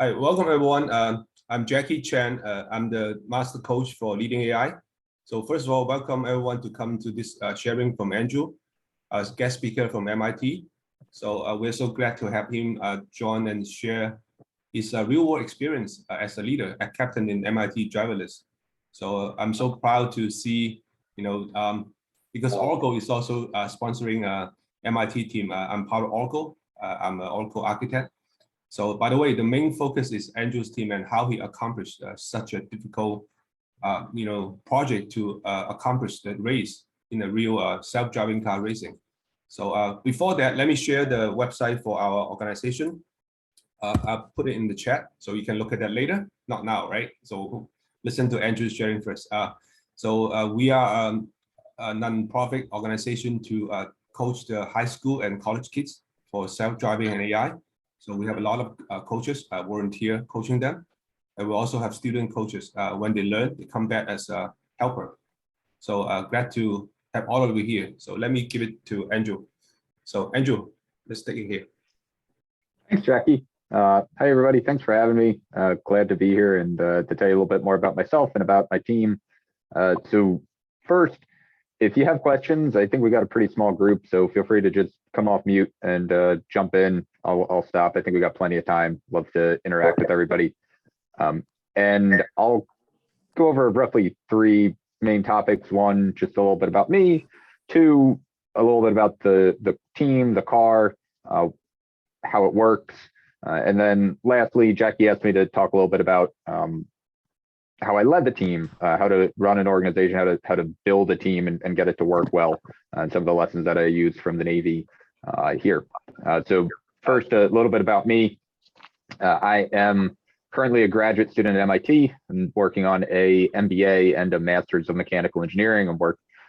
Hi, welcome everyone. I'm Jackie Chan. I'm the master coach for LeadingAI. So first of all, welcome everyone to come to this sharing from Andrew, as guest speaker from MIT. So we're so glad to have him join and share his real-world experience as a leader, a captain in MIT Driverless. So I'm so proud to see, because Oracle is also sponsoring MIT team. I'm part of Oracle. I'm an Oracle architect. So by the way, the main focus is Andrew's team and how he accomplished such a difficult, project to accomplish the race in a real self-driving car racing. So before that, let me share the website for our organization. I'll put it in the chat so you can look at that later. Not now, right? So listen to Andrew's sharing first. We are a non-profit organization to coach the high school and college kids for self-driving and AI. So we have a lot of coaches volunteer coaching them. And we also have student coaches. When they learn, they come back as a helper. So glad to have all of you here. So let me give it to Andrew. So Andrew, let's take it here. Thanks, Jackie. Hi, everybody. Thanks for having me. Glad to be here and to tell you a little bit more about myself and about my team. So first, if you have questions, I think we got a pretty small group, so feel free to just come off mute and jump in. I'll stop. I think we got plenty of time. Love to interact with everybody. And I'll go over roughly 3 main topics. 1, just a little bit about me. 2, a little bit about the team, the car, how it works. And then lastly, Jackie asked me to talk a little bit about how I led the team, how to run an organization, how to build a team and get it to work well, and some of the lessons that I use from the Navy here. So first, a little bit about me. I am currently a graduate student at MIT and working on a MBA and a Master's of Mechanical Engineering. I'm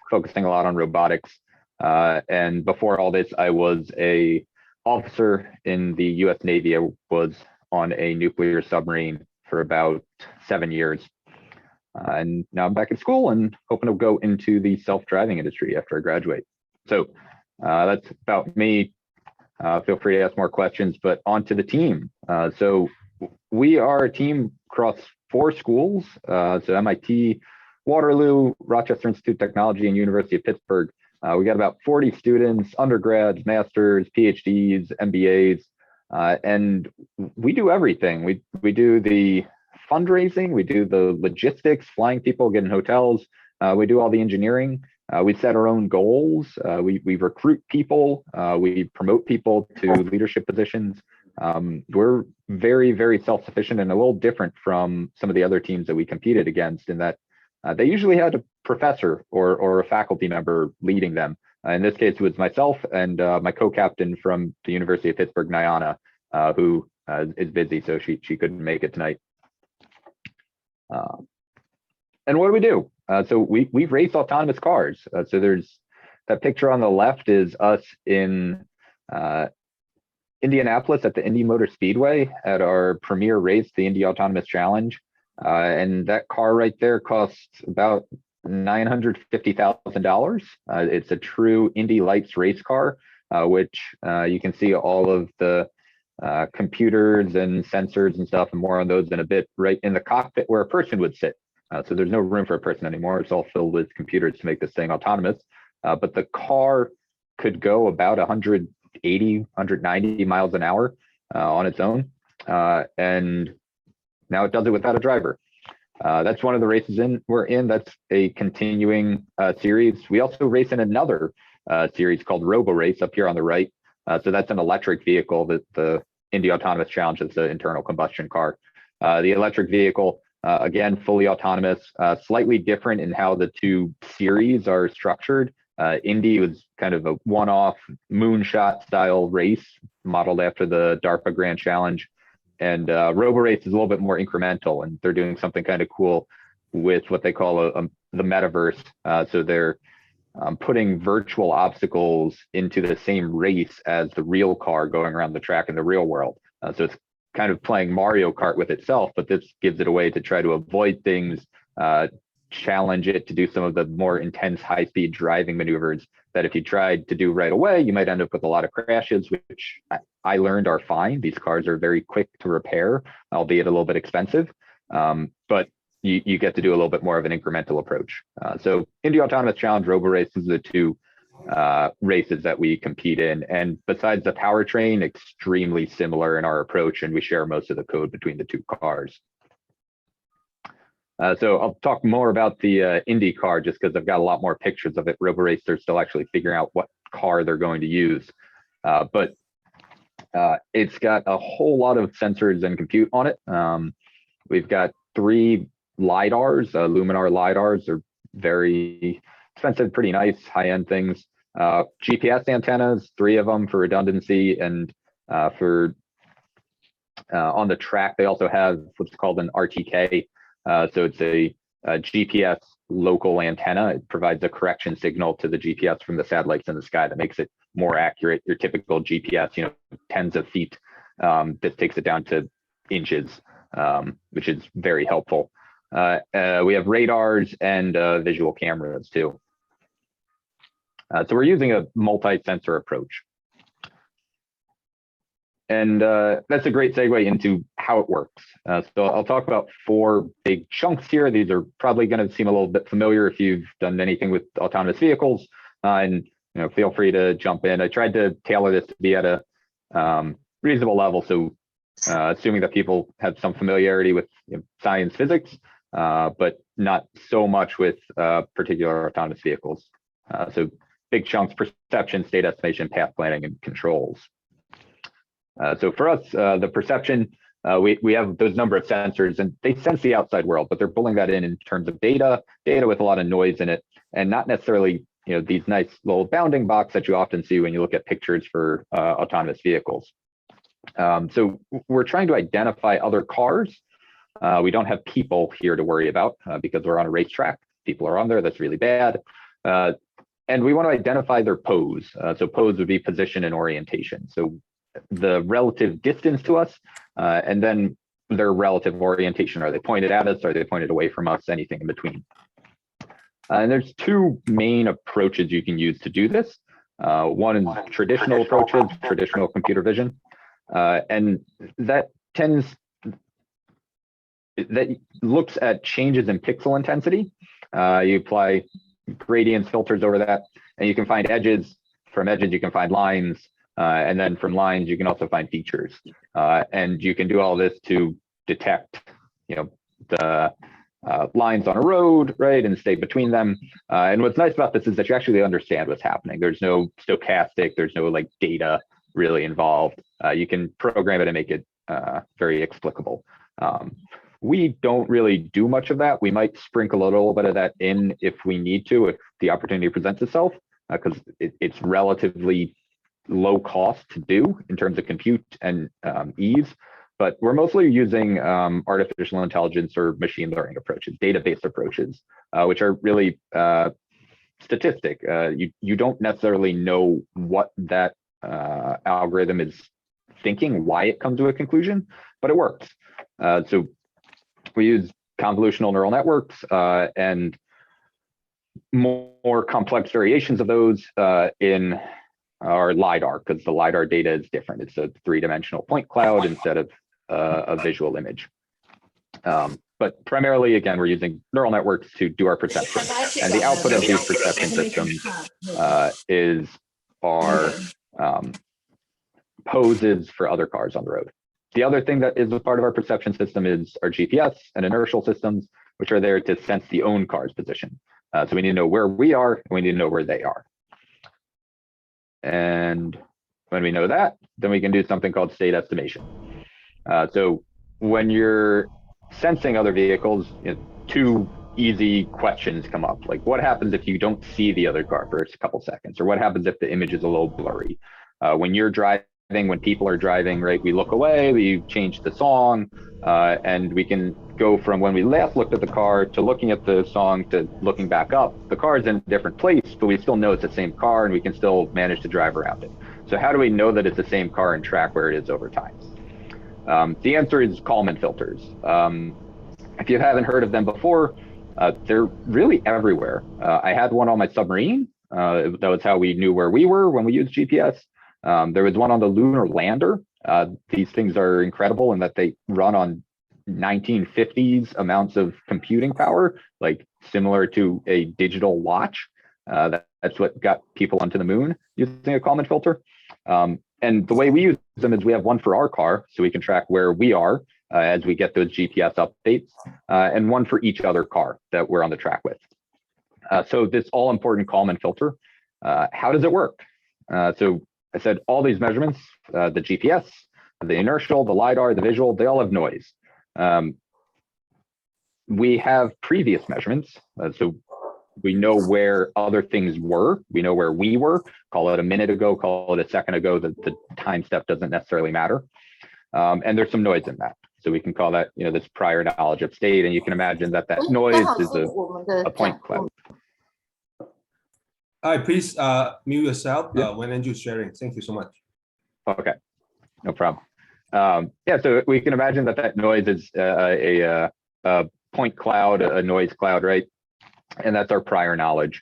focusing a lot on robotics. And before all this, I was a officer in the US Navy. I was on a nuclear submarine for about 7 years. And now I'm back at school and hoping to go into the self-driving industry after I graduate. So that's about me. Feel free to ask more questions, but on to the team. So we are a team across 4 schools. So MIT, Waterloo, Rochester Institute of Technology, and University of Pittsburgh. We got about 40 students, undergrads, masters, PhDs, MBAs, and we do everything. We do the fundraising, we do the logistics, flying people, getting hotels. We do all the engineering. We set our own goals. We recruit people. We promote people to leadership positions. We're very, very self-sufficient and a little different from some of the other teams that we competed against in that they usually had a professor or a faculty member leading them. In this case, it was myself and my co-captain from the University of Pittsburgh, Nyana, who is busy, so she couldn't make it tonight. And what do? So we race autonomous cars. So there's that picture on the left is us in Indianapolis at the Indy Motor Speedway at our premier race, the Indy Autonomous Challenge. And that car right there costs about $950,000. It's a true Indy Lights race car, which you can see all of the computers and sensors and stuff and more on those in a bit, right in the cockpit where a person would sit. So there's no room for a person anymore. It's all filled with computers to make this thing autonomous. But the car could go about 180, 190 miles an hour on its own. And now it does it without a driver. That's one of the races we're in. That's a continuing series. We also race in another series called Robo Race up here on the right. So that's an electric vehicle that the Indy Autonomous Challenge is the internal combustion car. The electric vehicle, again, fully autonomous, slightly different in how the 2 series are structured. Indy was kind of a one-off moonshot style race modeled after the DARPA Grand Challenge. And Robo Race is a little bit more incremental, and they're doing something kind of cool with what they call the metaverse. So they're putting virtual obstacles into the same race as the real car going around the track in the real world. So it's kind of playing Mario Kart with itself, but this gives it a way to try to avoid things, challenge it to do some of the more intense high-speed driving maneuvers that if you tried to do right away, you might end up with a lot of crashes, which I learned are fine. These cars are very quick to repair, albeit a little bit expensive, but you get to do a little bit more of an incremental approach. So Indy Autonomous Challenge, RoboRace is the two races that we compete in. And besides the powertrain, extremely similar in our approach, and we share most of the code between the two cars. So I'll talk more about the Indy car just because I've got a lot more pictures of it. RoboRace, they're still actually figuring out what car they're going to use. But it's got a whole lot of sensors and compute on it. We've got 3 LiDARs, Luminar LiDARs. They're very expensive, pretty nice, high-end things. GPS antennas, 3 of them for redundancy, and for on the track, they also have what's called an RTK. So it's a GPS local antenna. It provides a correction signal to the GPS from the satellites in the sky that makes it more accurate. Your typical GPS, tens of feet. This takes it down to inches, which is very helpful. We have radars and visual cameras too. So we're using a multi-sensor approach. And that's a great segue into how it works. So I'll talk about 4 big chunks here. These are probably going to seem a little bit familiar if you've done anything with autonomous vehicles. And feel free to jump in. I tried to tailor this to be at a reasonable level. So assuming that people have some familiarity with science, physics, but not so much with particular autonomous vehicles. So big chunks: perception, state estimation, path planning, and controls. So for us, the perception, we have those number of sensors, and they sense the outside world, but they're pulling that in terms of data with a lot of noise in it, and not necessarily these nice little bounding box that you often see when you look at pictures for autonomous vehicles. So we're trying to identify other cars. We don't have people here to worry about because we're on a racetrack. People are on there. That's really bad. And we want to identify their pose. So pose would be position and orientation. So the relative distance to us, and then their relative orientation. Are they pointed at us? Are they pointed away from us? Anything in between. And there's 2 main approaches you can use to do this. One is traditional approaches, traditional computer vision, and that looks at changes in pixel intensity. You apply gradients, filters over that, and you can find edges. From edges, you can find lines. And then from lines, you can also find features. And you can do all this to detect, the lines on a road, right, and stay between them. And what's nice about this is that you actually understand what's happening. There's no stochastic, there's no data really involved. You can program it and make it very explicable. We don't really do much of that. We might sprinkle a little bit of that in if we need to, if the opportunity presents itself, because it's relatively low cost to do in terms of compute and ease, but we're mostly using artificial intelligence or machine learning approaches, database approaches, which are really statistic. You don't necessarily know what that algorithm is thinking, why it comes to a conclusion, but it works. So we use convolutional neural networks and more complex variations of those in our LiDAR, because the LiDAR data is different. It's a 3-dimensional point cloud instead of a visual image. But primarily, again, we're using neural networks to do our perception. And the output of these perception systems is our poses for other cars on the road. The other thing that is a part of our perception system is our GPS and inertial systems, which are there to sense the own car's position. So we need to know where we are, and we need to know where they are. And when we know that, then we can do something called state estimation. So when you're sensing other vehicles, 2 easy questions come up. Like, what happens if you don't see the other car for a couple seconds? Or what happens if the image is a little blurry? When you're driving, when people are driving, right, we look away, we change the song, and we can go from when we last looked at the car to looking at the song to looking back up. The car is in a different place, but we still know it's the same car, and we can still manage to drive around it. So how do we know that it's the same car and track where it is over time? The answer is Kalman filters. If you haven't heard of them before, they're really everywhere. I had one on my submarine, That was how we knew where we were when we used GPS. There was one on the lunar lander. These things are incredible in that they run on 1950s amounts of computing power, like similar to a digital watch. That's what got people onto the moon using a Kalman filter. And the way we use them is we have one for our car, so we can track where we are as we get those GPS updates, and one for each other car that we're on the track with. So this all important Kalman filter, how does it work? So I said all these measurements, the GPS, the inertial, the LiDAR, the visual, they all have noise. We have previous measurements, so we know where other things were. We know where we were. Call it a minute ago, call it a second ago. The time step doesn't necessarily matter. And there's some noise in that. So we can call that, this prior knowledge of state. And you can imagine that noise is a point cloud. Hi, please mute yourself when Andrew's sharing. Thank you so much. Okay, no problem. So we can imagine that noise is a point cloud, a noise cloud, right? And that's our prior knowledge.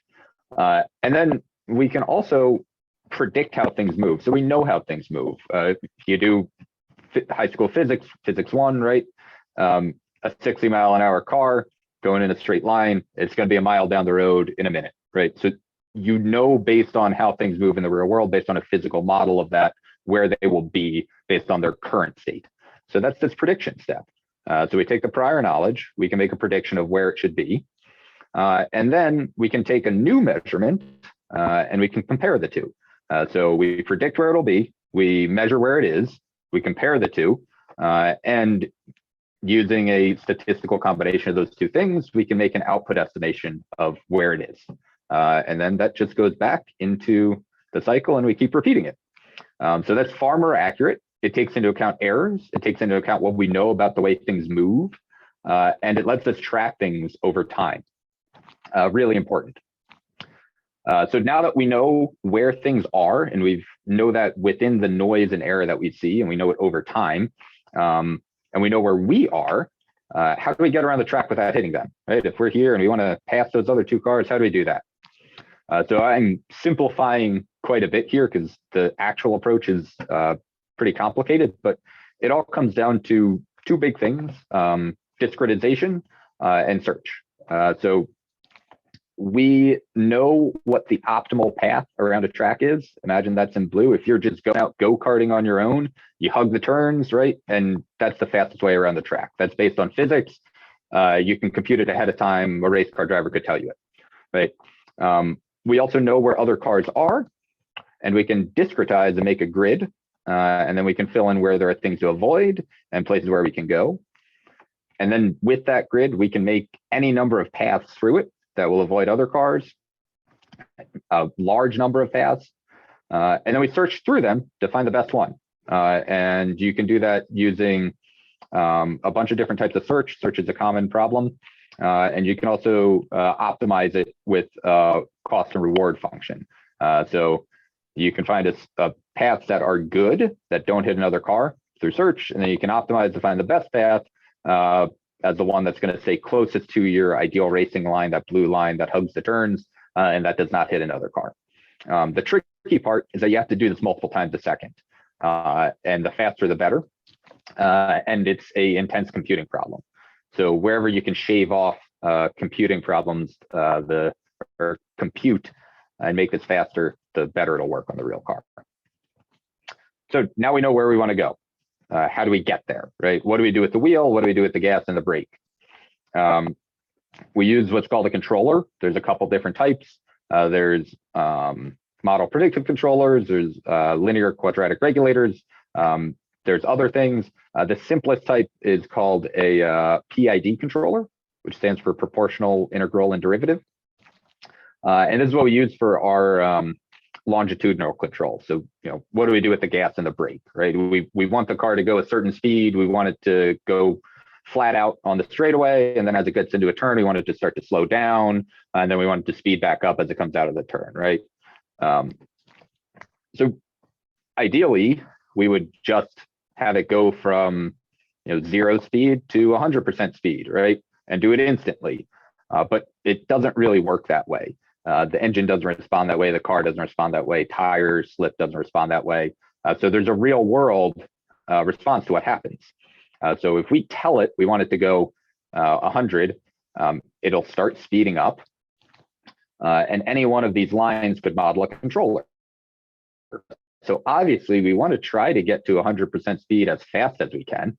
And then we can also predict how things move. So we know how things move. If you do high school physics 1, right? A 60-mile-an-hour car going in a straight line, it's going to be a mile down the road in a minute, right? So based on how things move in the real world, based on a physical model of that, where they will be based on their current state. So that's this prediction step. So we take the prior knowledge, we can make a prediction of where it should be. And then we can take a new measurement and we can compare the two. So we predict where it'll be, we measure where it is, we compare the two, and using a statistical combination of those two things, we can make an output estimation of where it is. And then that just goes back into the cycle and we keep repeating it. So that's far more accurate. It takes into account errors. It takes into account what we know about the way things move. And it lets us track things over time. Really important. So now that we know where things are and we know that within the noise and error that we see, and we know it over time, and we know where we are, how do we get around the track without hitting them, right? If we're here and we want to pass those other two cars, how do we do that? So I'm simplifying quite a bit here because the actual approach is pretty complicated, but it all comes down to two big things, discretization and search. So we know what the optimal path around a track is. Imagine that's in blue. If you're just going out go-karting on your own, you hug the turns, right? And that's the fastest way around the track. That's based on physics. You can compute it ahead of time. A race car driver could tell you it, right? We also know where other cars are, and we can discretize and make a grid. And then we can fill in where there are things to avoid and places where we can go. And then with that grid, we can make any number of paths through it that will avoid other cars, a large number of paths. And then we search through them to find the best one. And you can do that using a bunch of different types of search. Search is a common problem. And you can also optimize it with cost and reward function. So you can find paths that are good, that don't hit another car through search, and then you can optimize to find the best path as the one that's going to stay closest to your ideal racing line, that blue line that hugs the turns, and that does not hit another car. The tricky part is that you have to do this multiple times a second, and the faster the better, and it's a intense computing problem. So wherever you can shave off computing problems, or compute and make this faster, the better it'll work on the real car. So now we know where we want to go. How do we get there, right? What do we do with the wheel? What do we do with the gas and the brake? We use what's called a controller. There's a couple different types. There's model predictive controllers. There's linear quadratic regulators. There's other things. The simplest type is called a PID controller, which stands for proportional, integral, and derivative. And this is what we use for our longitudinal control. So, what do we do with the gas and the brake, right? We want the car to go a certain speed. We want it to go flat out on the straightaway. And then as it gets into a turn, we want it to start to slow down. And then we want it to speed back up as it comes out of the turn, right? So ideally, we would just have it go from 0 speed to 100% speed, right? And do it instantly. But it doesn't really work that way. The engine doesn't respond that way. The car doesn't respond that way. Tires slip doesn't respond that way. So there's a real world response to what happens. So if we tell it we want it to go 100, it'll start speeding up. And any one of these lines could model a controller. So obviously we want to try to get to 100% speed as fast as we can.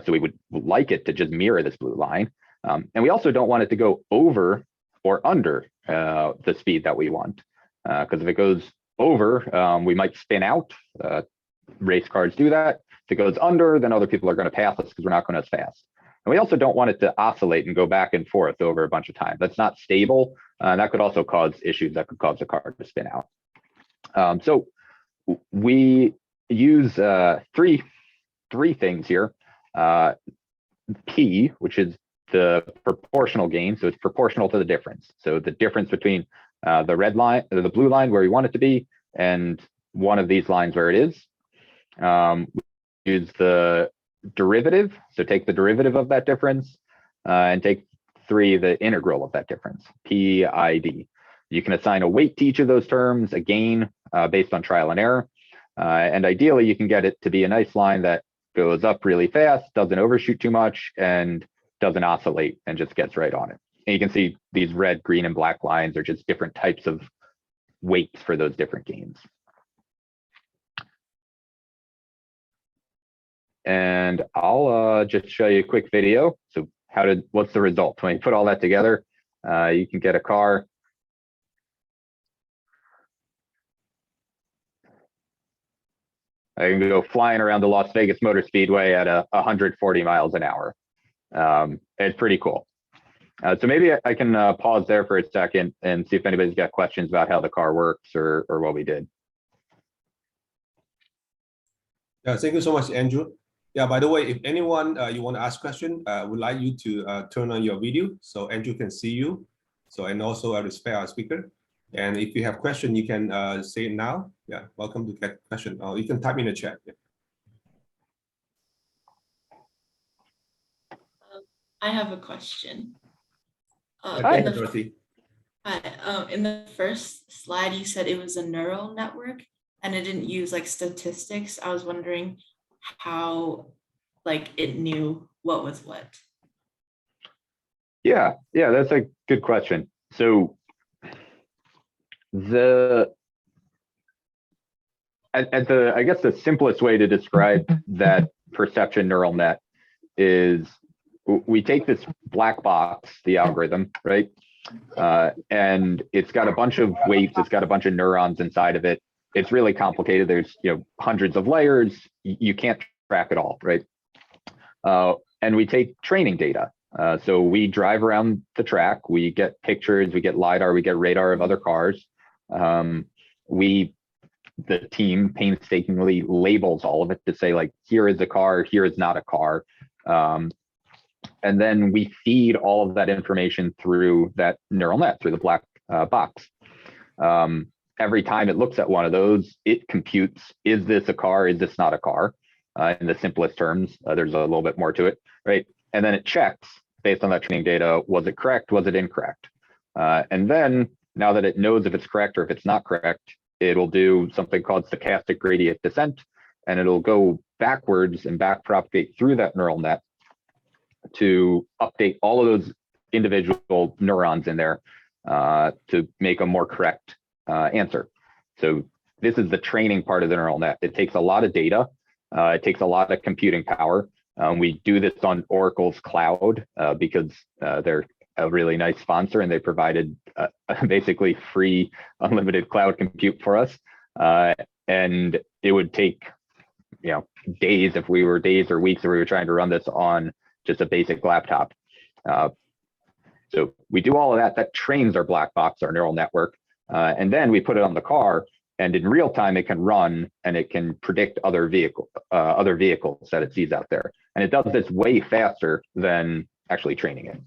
So we would like it to just mirror this blue line. And we also don't want it to go over or under the speed that we want. Because if it goes over, we might spin out. Race cars do that. If it goes under, then other people are going to pass us because we're not going as fast. And we also don't want it to oscillate and go back and forth over a bunch of times. That's not stable. That could also cause issues that could cause the car to spin out. So we use three things here. P, which is the proportional gain. So it's proportional to the difference. So the difference between the red line, or the blue line where we want it to be, and one of these lines where it is. We use the derivative. So take the derivative of that difference and take 3, the integral of that difference, PID. You can assign a weight to each of those terms, a gain based on trial and error. And ideally, you can get it to be a nice line that goes up really fast, doesn't overshoot too much, and doesn't oscillate and just gets right on it. And you can see these red, green, and black lines are just different types of weights for those different gains. And I'll just show you a quick video. So what's the result? When you put all that together, you can get a car. I can go flying around the Las Vegas Motor Speedway at 140 miles an hour. It's pretty cool. So maybe I can pause there for a second and see if anybody's got questions about how the car works or what we did. Yeah, thank you so much, Andrew. Yeah, by the way, if anyone you want to ask question, I would like you to turn on your video so Andrew can see you. So, and also I respect our speaker. And if you have question, you can say it now. Yeah, welcome to get question. You can type in the chat. Yeah. I have a question. Hi, Dorothy. In the first slide, you said it was a neural network and it didn't use like statistics. I was wondering how like it knew what was what. Yeah, that's a good question. So I guess the simplest way to describe that perception neural net is we take this black box, the algorithm, right? And it's got a bunch of weights, it's got a bunch of neurons inside of it. It's really complicated. There's hundreds of layers. You can't track it all, right? And we take training data. So we drive around the track, we get pictures, we get LiDAR, we get radar of other cars. The team painstakingly labels all of it to say like, here is a car, here is not a car. And then we feed all of that information through that neural net, through the black box. Every time it looks at one of those, it computes, is this a car, is this not a car? In the simplest terms, there's a little bit more to it, right? And then it checks based on that training data, was it correct, was it incorrect? And then now that it knows if it's correct or if it's not correct, it'll do something called stochastic gradient descent, and it'll go backwards and back propagate through that neural net to update all of those individual neurons in there to make a more correct answer. So this is the training part of the neural net. It takes a lot of data. It takes a lot of computing power. We do this on Oracle's cloud because they're a really nice sponsor and they provided basically free unlimited cloud compute for us. And it would take days if we were days or weeks if we were trying to run this on just a basic laptop. So we do all of that. That trains our black box, our neural network. And then we put it on the car, and in real time it can run and it can predict other vehicles that it sees out there. And it does this way faster than actually training it.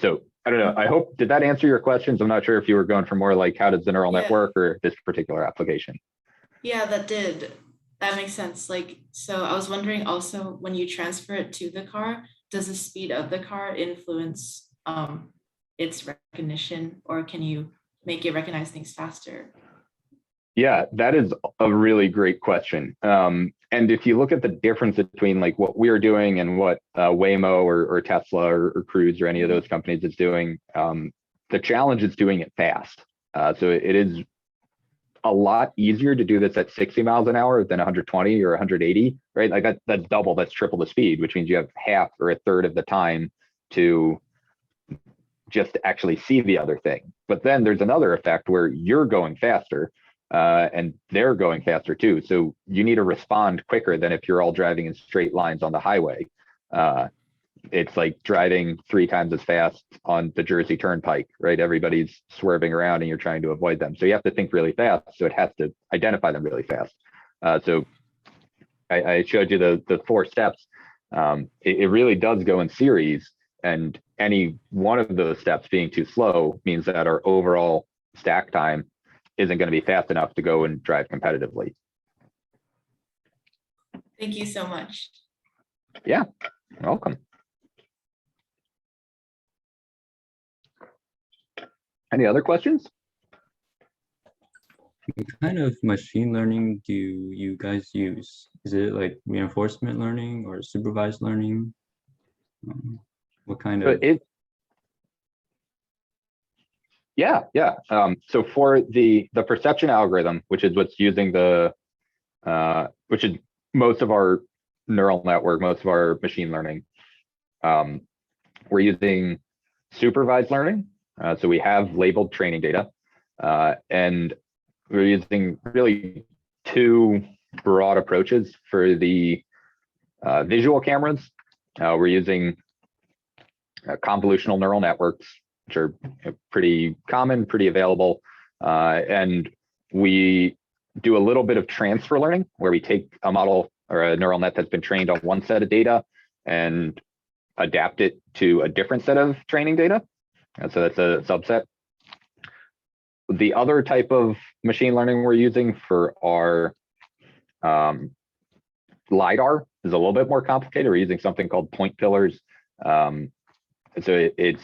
So I don't know. I hope, did that answer your questions? I'm not sure if you were going for more like how does the neural net work or this particular application. Yeah, that did. That makes sense. Like, so I was wondering also when you transfer it to the car, does the speed of the car influence its recognition, or can you make it recognize things faster? Yeah, that is a really great question. And if you look at the difference between like what we're doing and what Waymo or Tesla or Cruise or any of those companies is doing, the challenge is doing it fast. So it is a lot easier to do this at 60 miles an hour than 120 or 180, right? Like that's double, that's triple the speed, which means you have half or a third of the time to just actually see the other thing. But then there's another effect where you're going faster and they're going faster too. So you need to respond quicker than if you're all driving in straight lines on the highway. It's like driving 3 times as fast on the Jersey Turnpike, right? Everybody's swerving around and you're trying to avoid them. So you have to think really fast. So it has to identify them really fast. So I showed you the 4 steps. It really does go in series, and any one of those steps being too slow means that our overall stack time isn't going to be fast enough to go and drive competitively. Thank you so much. Yeah, you're welcome. Any other questions? What kind of machine learning do you guys use? Is it like reinforcement learning or supervised learning? What kind of? Yeah. So for the perception algorithm, which is what's using which is most of our neural network, most of our machine learning, we're using supervised learning. So we have labeled training data, and we're using really 2 broad approaches for the visual cameras. We're using convolutional neural networks, which are pretty common, pretty available. And we do a little bit of transfer learning, where we take a model or a neural net that's been trained on one set of data and adapt it to a different set of training data. And so that's a subset. The other type of machine learning we're using for our LiDAR is a little bit more complicated. We're using something called point pillars. So it's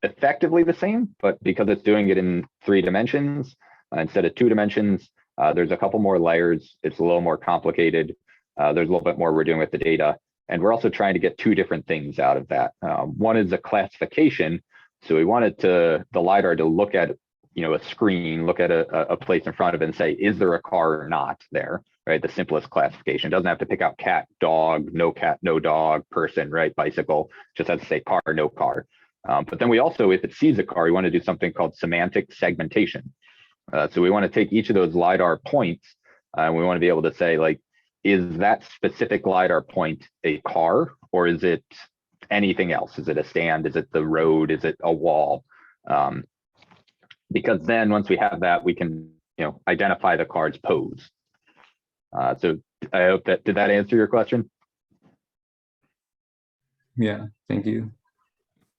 effectively the same, but because it's doing it in 3 dimensions instead of 2 dimensions, there's a couple more layers. It's a little more complicated. There's a little bit more we're doing with the data. And we're also trying to get 2 different things out of that. One is a classification. So we wanted the LiDAR to look at, a screen, look at a place in front of it and say, is there a car or not there, right? The simplest classification. It doesn't have to pick out cat, dog, no cat, no dog, person, right? Bicycle, just has to say car, no car. But then we also, if it sees a car, we want to do something called semantic segmentation. So we want to take each of those LiDAR points, and we want to be able to say, like, is that specific LiDAR point a car, or is it anything else? Is it a stand? Is it the road? Is it a wall? Because then once we have that, we can, identify the car's pose. So I hope did that answer your question? Yeah, thank you.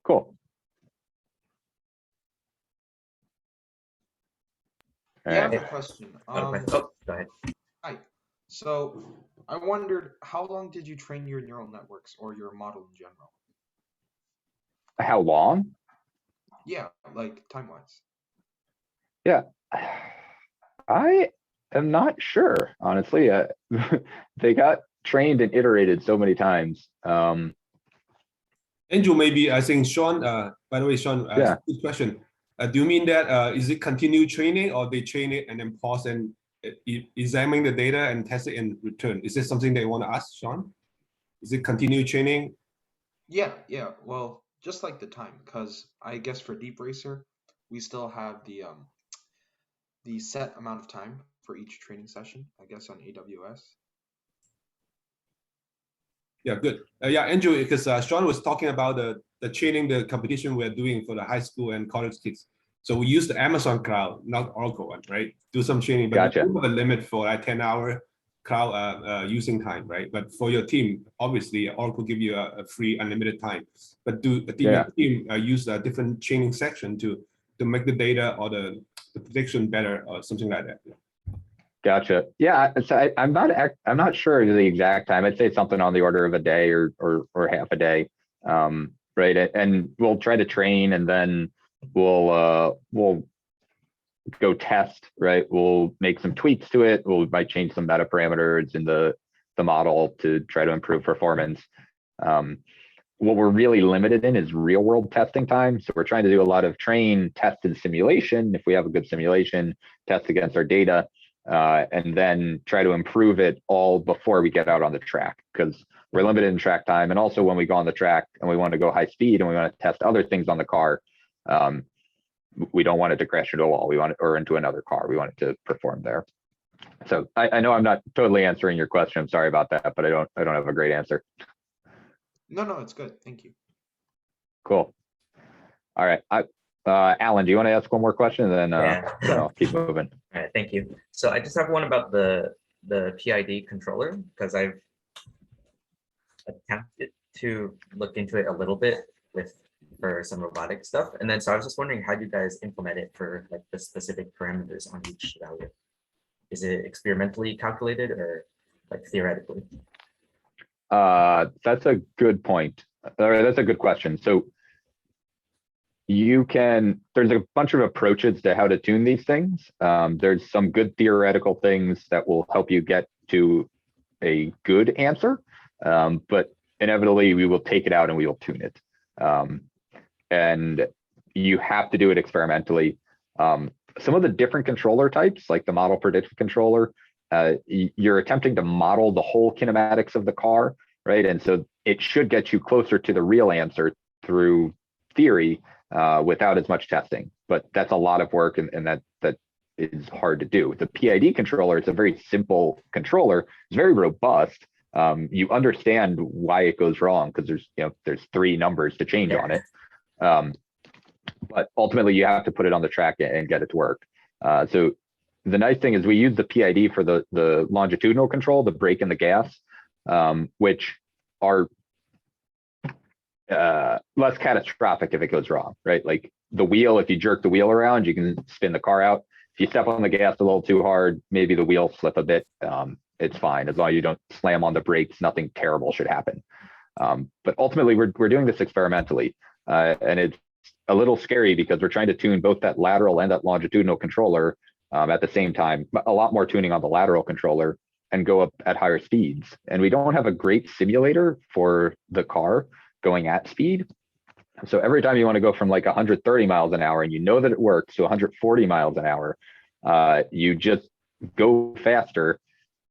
Cool. Yeah, I have a question. Go ahead. Hi. So I wondered, how long did you train your neural networks or your model in general? How long? Yeah, like time-wise. Yeah, I am not sure, honestly. They got trained and iterated so many times. Andrew, maybe I think Sean, by the way, Sean, Yeah. good question. Do you mean that is it continued training, or they train it and then pause and examine the data and test it and return? Is this something they want to ask, Sean? Is it continued training? Yeah. Well, just like the time, because I guess for Deep Racer, we still have the set amount of time for each training session, I guess, on AWS. Yeah, good. Yeah, Andrew, because Sean was talking about the training, the competition we're doing for the high school and college kids. So we use the Amazon cloud, not Oracle one, right? Do some training, but Gotcha. we have a limit for like 10-hour cloud using time, right? But for your team, obviously, Oracle give you a free unlimited time. But do your team use a different training section to make the data or the prediction better or something like that? Gotcha. Yeah, so I'm not sure the exact time. I'd say something on the order of a day or half a day, right? And we'll try to train, and then we'll go test, right? We'll make some tweaks to it. Might change some meta parameters in the model to try to improve performance. What we're really limited in is real world testing time. So we're trying to do a lot of train, test, and simulation. If we have a good simulation, test against our data, and then try to improve it all before we get out on the track, because we're limited in track time. And also when we go on the track and we want to go high speed and we want to test other things on the car, we don't want it to crash into a wall. We want it, or into another car. We want it to perform there. So I know I'm not totally answering your question. I'm sorry about that, but I don't have a great answer. No, it's good. Thank you. Cool. All right. Alan, do you want to ask one more question, and then then I'll keep moving? All right, thank you. So I just have one about the PID controller, because I've attempted to look into it a little bit for some robotic stuff, and then so I was just wondering how you guys implement it for like the specific parameters on each value. Is it experimentally calculated or like theoretically? That's a good point. That's a good question. So there's a bunch of approaches to how to tune these things. There's some good theoretical things that will help you get to a good answer, but inevitably we will take it out and we will tune it. And you have to do it experimentally. Some of the different controller types, like the model predictive controller, you're attempting to model the whole kinematics of the car, right? And so it should get you closer to the real answer through theory without as much testing. But that's a lot of work, and that is hard to do. The PID controller, it's a very simple controller. It's very robust. You understand why it goes wrong because there's 3 numbers to change on it. But ultimately, you have to put it on the track and get it to work. So the nice thing is we use the PID for the longitudinal control, the brake and the gas, which are less catastrophic if it goes wrong, right? Like the wheel, if you jerk the wheel around, you can spin the car out. If you step on the gas a little too hard, maybe the wheel slip a bit. It's fine. As long as you don't slam on the brakes, nothing terrible should happen. But ultimately, we're doing this experimentally. And it's a little scary because we're trying to tune both that lateral and that longitudinal controller at the same time. A lot more tuning on the lateral controller and go up at higher speeds. And we don't have a great simulator for the car going at speed. So every time you want to go from like 130 miles an hour and you know that it works to 140 miles an hour, you just go faster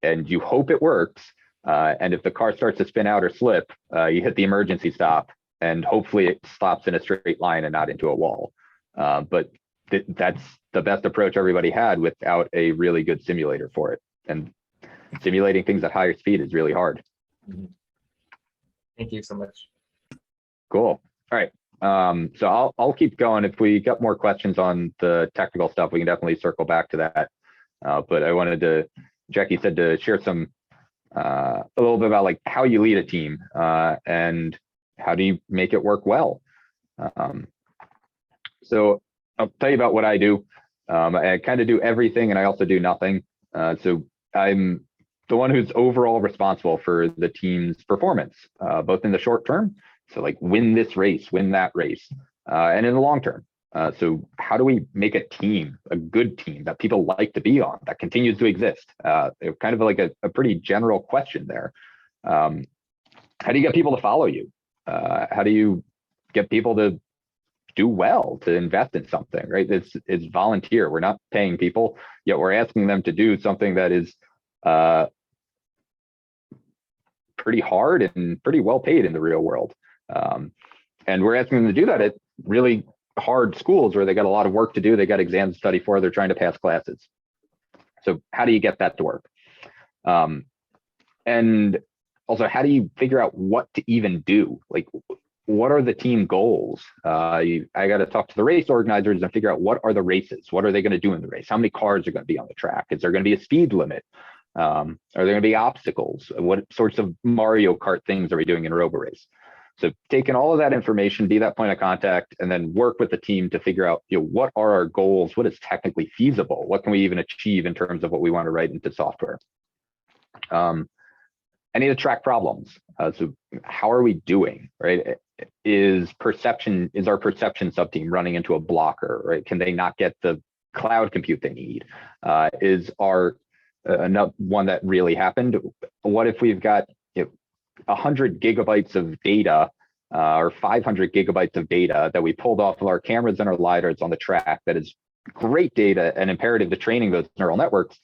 and you hope it works. And if the car starts to spin out or slip, you hit the emergency stop and hopefully it stops in a straight line and not into a wall. But that's the best approach everybody had without a really good simulator for it. And simulating things at higher speed is really hard. Thank you so much. Cool. All right. So I'll keep going. If we got more questions on the technical stuff, we can definitely circle back to that. But I wanted to, Jackie said to share some, a little bit about like how you lead a team and how do you make it work well. So I'll tell you about what I do. I kind of do everything and I also do nothing. So I'm the one who's overall responsible for the team's performance, both in the short term, so like win this race, win that race, and in the long term. So how do we make a team, a good team that people like to be on, that continues to exist? Kind of like a pretty general question there. How do you get people to follow you? How do you get people to do well, to invest in something, right? It's volunteer. We're not paying people, yet we're asking them to do something that is pretty hard and pretty well paid in the real world. And we're asking them to do that at really hard schools where they got a lot of work to do. They got exams to study for, they're trying to pass classes. So how do you get that to work? And also, how do you figure out what to even do? Like, what are the team goals? I got to talk to the race organizers and figure out what are the races? What are they going to do in the race? How many cars are going to be on the track? Is there going to be a speed limit? Are there going to be obstacles? What sorts of Mario Kart things are we doing in a robo race? So taking all of that information, be that point of contact, and then work with the team to figure out, what are our goals? What is technically feasible? What can we even achieve in terms of what we want to write into software? I need to track problems. So how are we doing, right? is our perception subteam running into a blocker, right? Can they not get the cloud compute they need? Is our one that really happened? What if we've got 100 gigabytes of data or 500 gigabytes of data that we pulled off of our cameras and our lidars on the track that is great data and imperative to training those neural networks,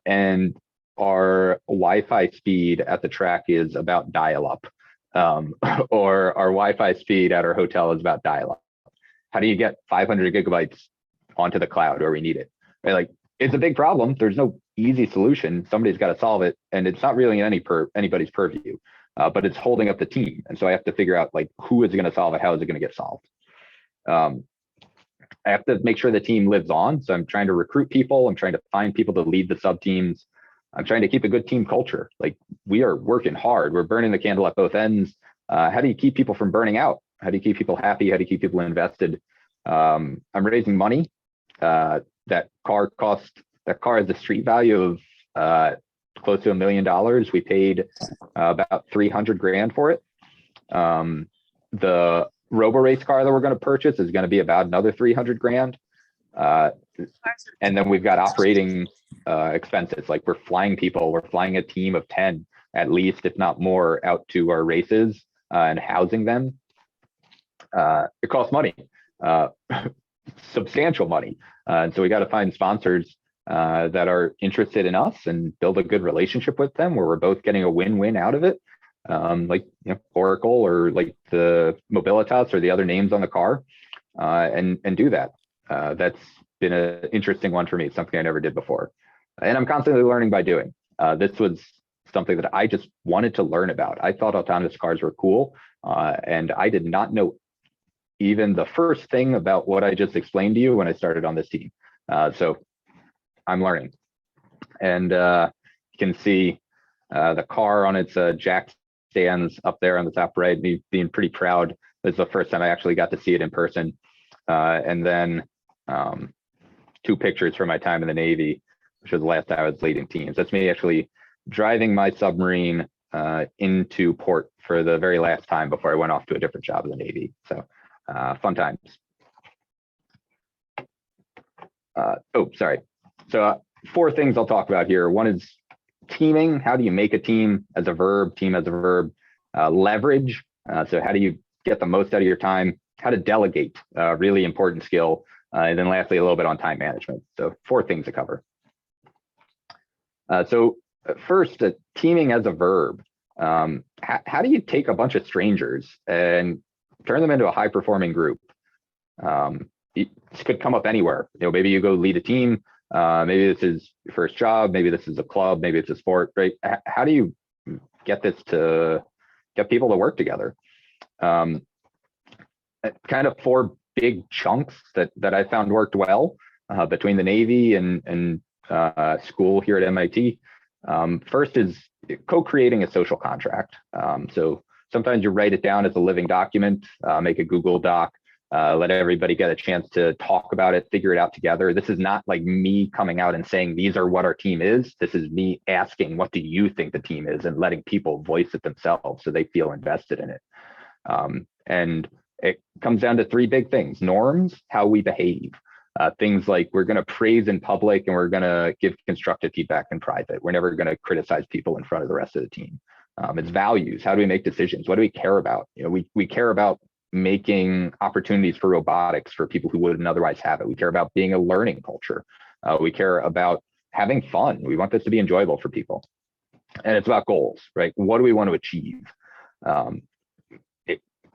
and our Wi-Fi speed at the track is about dial-up, or our Wi-Fi speed at our hotel is about dial-up. How do you get 500 gigabytes onto the cloud where we need it? Right? Like, it's a big problem. There's no easy solution. Somebody's got to solve it, and it's not really in anybody's purview, but it's holding up the team. And so I have to figure out, like, who is going to solve it? How is it going to get solved? I have to make sure the team lives on. So I'm trying to recruit people. I'm trying to find people to lead the sub teams. I'm trying to keep a good team culture. Like, we are working hard. We're burning the candle at both ends. How do you keep people from burning out? How do you keep people happy? How do you keep people invested? I'm raising money. That car has a street value of close to $1 million. We paid about 300 grand for it. The robo race car that we're going to purchase is going to be about another 300 grand. And then we've got operating expenses. Like, we're flying people, we're flying a team of 10 at least, if not more, out to our races and housing them. It costs money, substantial money. And so we got to find sponsors that are interested in us and build a good relationship with them where we're both getting a win-win out of it. Like, Oracle or like the Mobilitas or the other names on the car, and do that. That's been an interesting one for me. It's something I never did before. And I'm constantly learning by doing. This was something that I just wanted to learn about. I thought autonomous cars were cool, and I did not know even the first thing about what I just explained to you when I started on this team. So I'm learning. And you can see the car on its jack stands up there on the top right, me being pretty proud. This is the first time I actually got to see it in person. And then 2 pictures from my time in the Navy, which was the last time I was leading teams. That's me actually driving my submarine into port for the very last time before I went off to a different job in the Navy. So fun times. Oh, sorry. So 4 things I'll talk about here. One is teaming. How do you make a team as a verb, team as a verb? Leverage. So how do you get the most out of your time? How to delegate, really important skill. And then lastly, a little bit on time management. So 4 things to cover. So first, teaming as a verb. How do you take a bunch of strangers and turn them into a high-performing group? This could come up anywhere. Maybe you go lead a team. Maybe this is your first job. Maybe this is a club. Maybe it's a sport. Right? How do you get people to work together? Kind of 4 big chunks that I found worked well between the Navy and school here at MIT. First is co-creating a social contract. So sometimes you write it down as a living document, make a Google Doc, let everybody get a chance to talk about it, figure it out together. This is not like me coming out and saying, these are what our team is. This is me asking, what do you think the team is, and letting people voice it themselves so they feel invested in it. And it comes down to 3 big things: norms, how we behave. Things like, we're going to praise in public and we're going to give constructive feedback in private. We're never going to criticize people in front of the rest of the team. It's values. How do we make decisions? What do we care about? We care about making opportunities for robotics for people who wouldn't otherwise have it. We care about being a learning culture. We care about having fun. We want this to be enjoyable for people. And it's about goals, right? What do we want to achieve?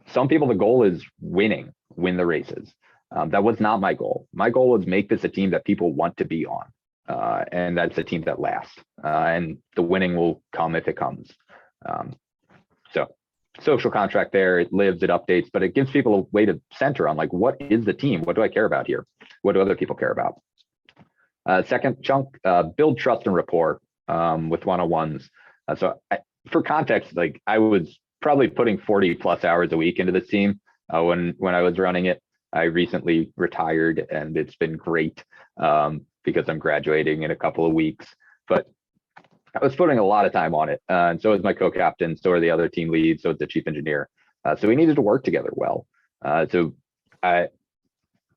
Some people, the goal is win the races. That was not my goal. My goal was make this a team that people want to be on. And that's a team that lasts. And the winning will come if it comes. So social contract there, it lives, it updates, but it gives people a way to center on, like, what is the team? What do I care about here? What do other people care about? Second chunk, build trust and rapport with one-on-ones. For context, like, I was probably putting 40+ hours a week into this team when I was running it. I recently retired, and it's been great because I'm graduating in a couple of weeks. But I was putting a lot of time on it, and so is my co-captain, so are the other team leads, so is the chief engineer. So we needed to work together well. So I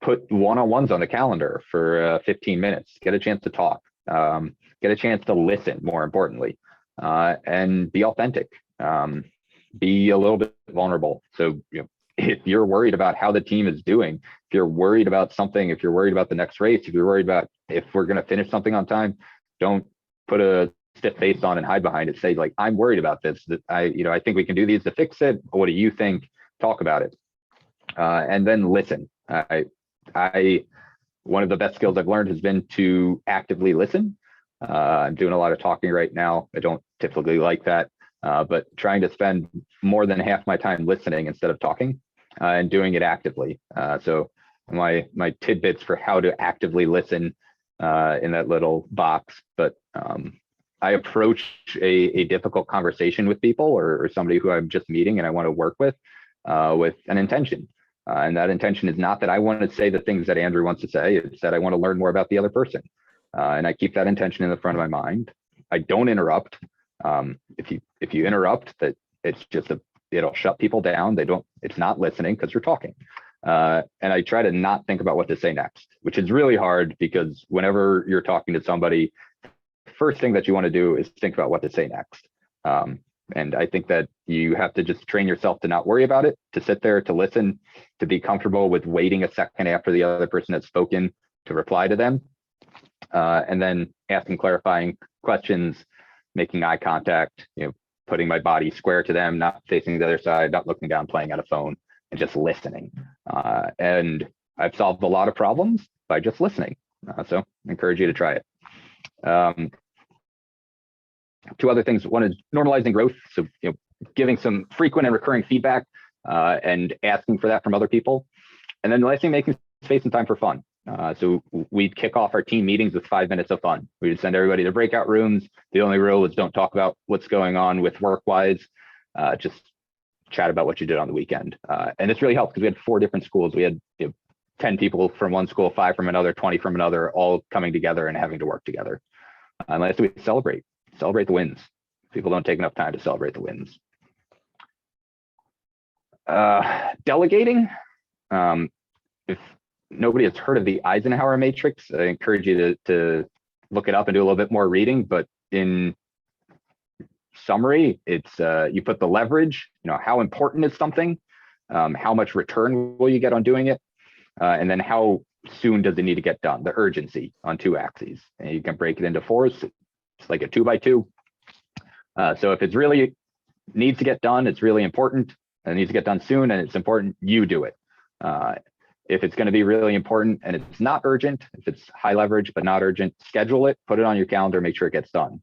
put one-on-ones on the calendar for 15 minutes, get a chance to talk, get a chance to listen, more importantly, and be authentic, be a little bit vulnerable. So, if you're worried about how the team is doing, if you're worried about something, if you're worried about the next race, if you're worried about if we're going to finish something on time, don't put a stiff face on and hide behind it. Say like, I'm worried about this, that I think we can do these to fix it. What do you think? Talk about it. And then listen. One of the best skills I've learned has been to actively listen. I'm doing a lot of talking right now. I don't typically like that, but trying to spend more than half my time listening instead of talking, and doing it actively. So my tidbits for how to actively listen in that little box. But I approach a difficult conversation with people or somebody who I'm just meeting and I want to work with an intention. And that intention is not that I want to say the things that Andrew wants to say. It's that I want to learn more about the other person. And I keep that intention in the front of my mind. I don't interrupt. If you interrupt, that it's just it'll shut people down. It's not listening because you're talking. And I try to not think about what to say next, which is really hard because whenever you're talking to somebody, first thing that you want to do is think about what to say next. And I think that you have to just train yourself to not worry about it, to sit there, to listen, to be comfortable with waiting a second after the other person has spoken to reply to them. And then asking clarifying questions, making eye contact, putting my body square to them, not facing the other side, not looking down, playing on a phone, and just listening. And I've solved a lot of problems by just listening. So I encourage you to try it. Two other things. One is normalizing growth. So, giving some frequent and recurring feedback and asking for that from other people. And then the last thing, making space and time for fun. So we'd kick off our team meetings with 5 minutes of fun. We would send everybody to breakout rooms. The only rule is don't talk about what's going on with work-wise. Just chat about what you did on the weekend. And this really helped because we had 4 different schools. We had 10 people from one school, 5 from another, 20 from another, all coming together and having to work together. And lastly, we celebrate the wins. People don't take enough time to celebrate the wins. Delegating. If nobody has heard of the Eisenhower matrix, I encourage you to look it up and do a little bit more reading. But in summary, it's you put the leverage, how important is something, how much return will you get on doing it, and then how soon does it need to get done, the urgency on 2 axes. And you can break it into 4s. It's like a 2x2. So if it's really needs to get done, it's really important, and it needs to get done soon, and it's important, you do it. If it's going to be really important and it's not urgent, if it's high leverage but not urgent, schedule it, put it on your calendar, make sure it gets done.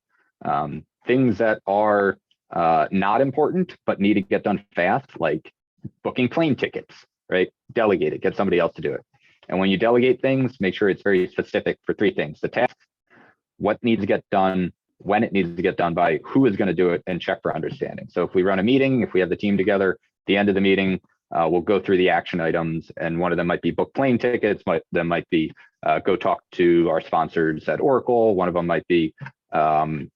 Things that are not important but need to get done fast, like booking plane tickets, right? Delegate it, get somebody else to do it. And when you delegate things, make sure it's very specific for 3 things: the task, what needs to get done, when it needs to get done by, who is going to do it, and check for understanding. So if we run a meeting, if we have the team together, at the end of the meeting, we'll go through the action items, and one of them might be book plane tickets, that might be go talk to our sponsors at Oracle. One of them might be get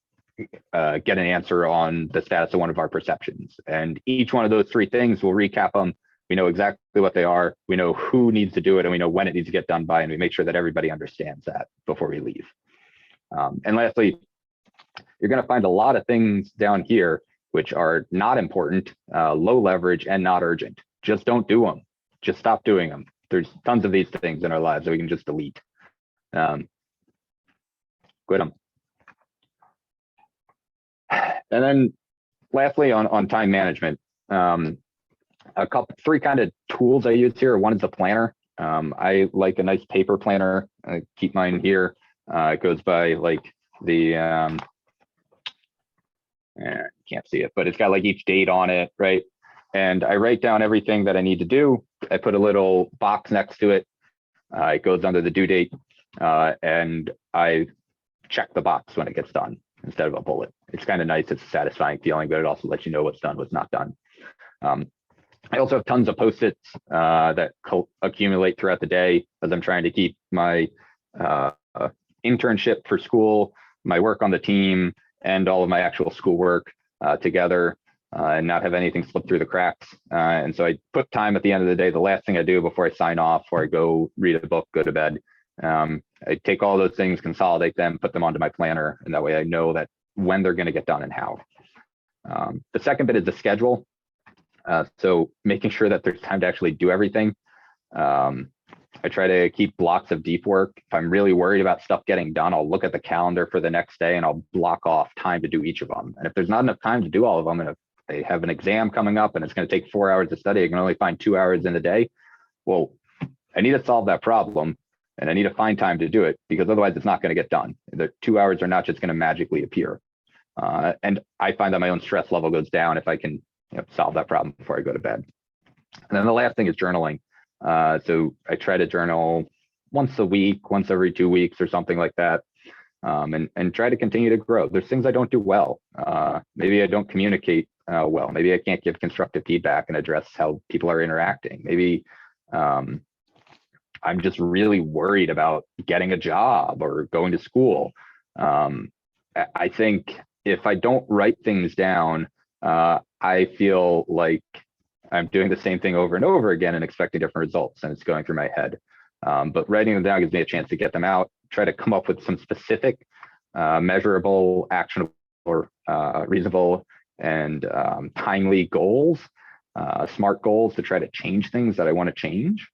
an answer on the status of one of our perceptions. And each one of those 3 things, we'll recap them. We know exactly what they are. We know who needs to do it, and we know when it needs to get done by, and we make sure that everybody understands that before we leave. And lastly, you're going to find a lot of things down here which are not important, low leverage, and not urgent. Just don't do them. Just stop doing them. There's tons of these things in our lives that we can just delete. Quit them. And then lastly, on time management, 3 kind of tools I use here. One is a planner. I like a nice paper planner. I keep mine here. It goes by like the, can't see it, but it's got like each date on it, right? And I write down everything that I need to do. I put a little box next to it. It goes under the due date, and I check the box when it gets done instead of a bullet. It's kind of nice. It's a satisfying feeling, but it also lets you know what's done, what's not done. I also have tons of Post-its that accumulate throughout the day as I'm trying to keep my internship for school, my work on the team, and all of my actual schoolwork together. and not have anything slip through the cracks. And so I put time at the end of the day, the last thing I do before I sign off, or I go read a book, go to bed. I take all those things, consolidate them, put them onto my planner, and that way I know that when they're going to get done and how. The second bit is the schedule. So making sure that there's time to actually do everything. I try to keep blocks of deep work. If I'm really worried about stuff getting done, I'll look at the calendar for the next day and I'll block off time to do each of them. And if there's not enough time to do all of them, and if they have an exam coming up and it's going to take 4 hours to study, I can only find 2 hours in a day. Well, I need to solve that problem and I need to find time to do it, because otherwise it's not going to get done. The 2 hours are not just going to magically appear. And I find that my own stress level goes down if I can solve that problem before I go to bed. And then the last thing is journaling. So I try to journal once a week, once every 2 weeks or something like that, and try to continue to grow. There's things I don't do well. Maybe I don't communicate well. Maybe I can't give constructive feedback and address how people are interacting. Maybe I'm just really worried about getting a job or going to school. I think if I don't write things down, I feel like I'm doing the same thing over and over again and expecting different results, and it's going through my head. But writing them down gives me a chance to get them out, try to come up with some specific, measurable, actionable, or reasonable and timely goals, smart goals to try to change things that I want to change,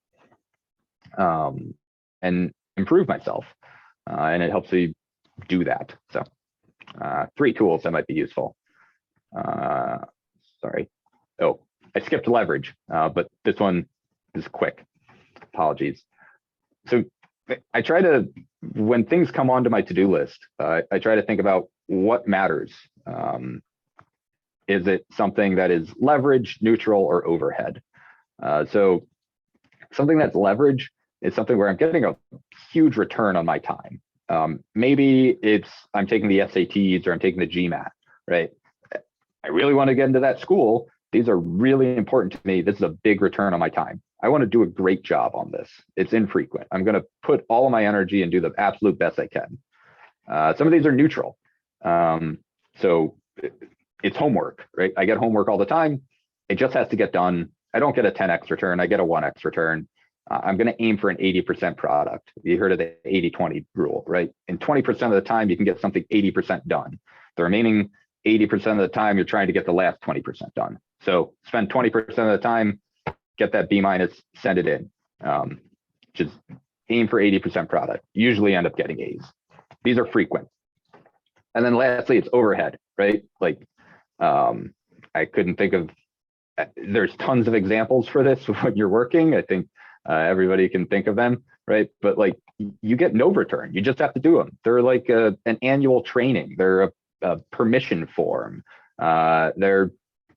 and improve myself. And it helps me do that. So 3 tools that might be useful. Sorry. Oh, I skipped leverage, but this one is quick. Apologies. So I try to, when things come onto my to-do list, I try to think about what matters. Is it something that is leverage, neutral, or overhead? So something that's leverage is something where I'm getting a huge return on my time. Maybe it's I'm taking the SATs or I'm taking the GMAT, right? I really want to get into that school. These are really important to me. This is a big return on my time. I want to do a great job on this. It's infrequent. I'm going to put all of my energy and do the absolute best I can. Some of these are neutral. So it's homework, right? I get homework all the time. It just has to get done. I don't get a 10x return. I get a 1x return. I'm going to aim for an 80% product. You heard of the 80-20 rule, right? In 20% of the time, you can get something 80% done. The remaining 80% of the time, you're trying to get the last 20% done. So spend 20% of the time, get that B-, send it in. Just aim for 80% product. Usually end up getting A's. These are frequent. And then lastly, it's overhead, right? Like I couldn't think of, there's tons of examples for this when you're working. I think everybody can think of them, right? But like you get no return. You just have to do them. They're like an annual training. They're a permission form. They're,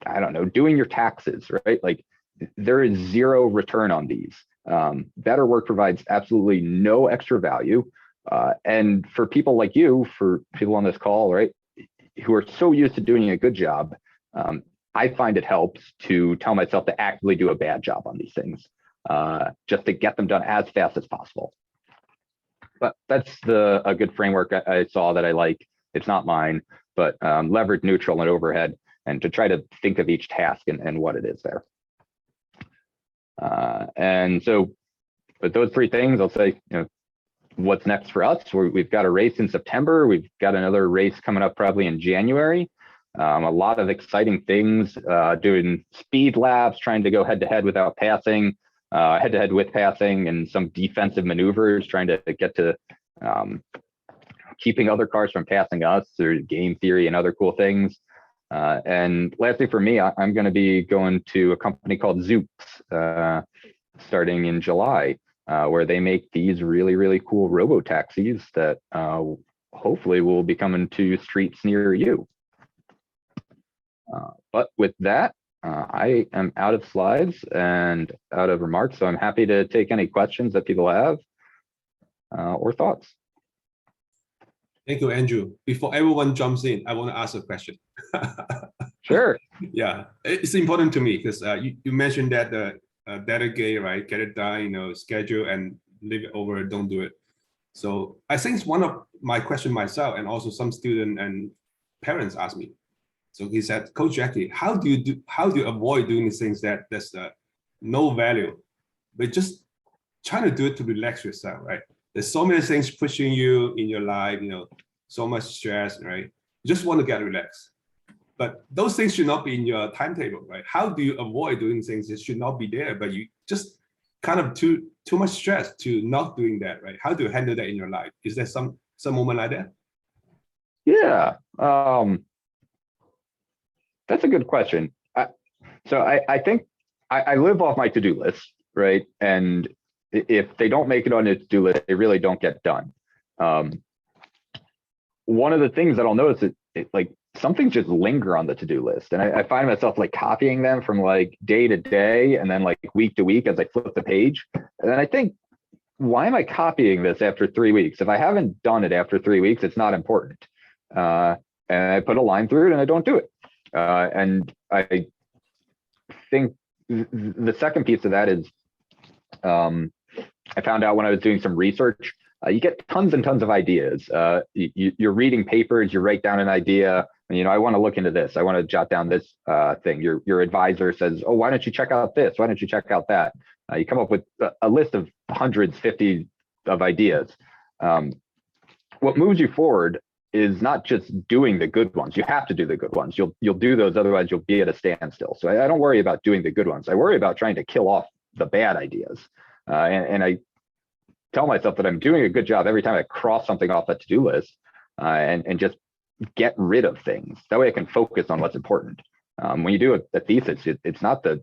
I don't know, doing your taxes, right? Like there is zero return on these. Better work provides absolutely no extra value. And for people like you, for people on this call, right, who are so used to doing a good job, I find it helps to tell myself to actively do a bad job on these things, just to get them done as fast as possible. But that's a good framework I saw that I like. It's not mine, but leverage, neutral, and overhead, and to try to think of each task and what it is there. And so with those 3 things, I'll say, what's next for us? We've got a race in September. We've got another race coming up probably in January. A lot of exciting things, doing speed laps, trying to go head-to-head without passing, head-to-head with passing, and some defensive maneuvers, trying to get to keeping other cars from passing us through game theory and other cool things. And lastly, for me, I'm going to be going to a company called Zoox starting in July, where they make these really, really cool robo-taxis that hopefully will be coming to streets near you. But with that, I am out of slides and out of remarks, so I'm happy to take any questions that people have or thoughts. Thank you, Andrew. Before everyone jumps in, I want to ask a question. Sure. Yeah, it's important to me because you mentioned that the delegate, right? Get it done, schedule and leave it over, don't do it. So I think it's one of my question myself, and also some student and parents ask me. So he said, Coach Jackie, how do you avoid doing these things that there's no value, but just trying to do it to relax yourself, right? There's so many things pushing you in your life, so much stress, right? You just want to get relaxed. But those things should not be in your timetable, right? How do you avoid doing things that should not be there, but you just kind of too much stress to not doing that, right? How do you handle that in your life? Is there some moment like that? Yeah, that's a good question. I think I live off my to-do list, right? And if they don't make it on the to-do list, they really don't get done. One of the things that I'll notice is like some things just linger on the to-do list, and I find myself like copying them from like day to day and then like week to week as I flip the page. And then I think, why am I copying this after 3 weeks? If I haven't done it after 3 weeks, it's not important. And I put a line through it and I don't do it. And I think the second piece of that is I found out when I was doing some research, you get tons and tons of ideas. You're reading papers, you write down an idea, and I want to look into this. I want to jot down this thing. Your advisor says, oh, why don't you check out this? Why don't you check out that? You come up with a list of hundreds, 50 of ideas. What moves you forward is not just doing the good ones. You have to do the good ones. You'll do those, otherwise you'll be at a standstill. So I don't worry about doing the good ones. I worry about trying to kill off the bad ideas. And I tell myself that I'm doing a good job every time I cross something off that to-do list, and just get rid of things. That way I can focus on what's important. When you do a thesis, it's not the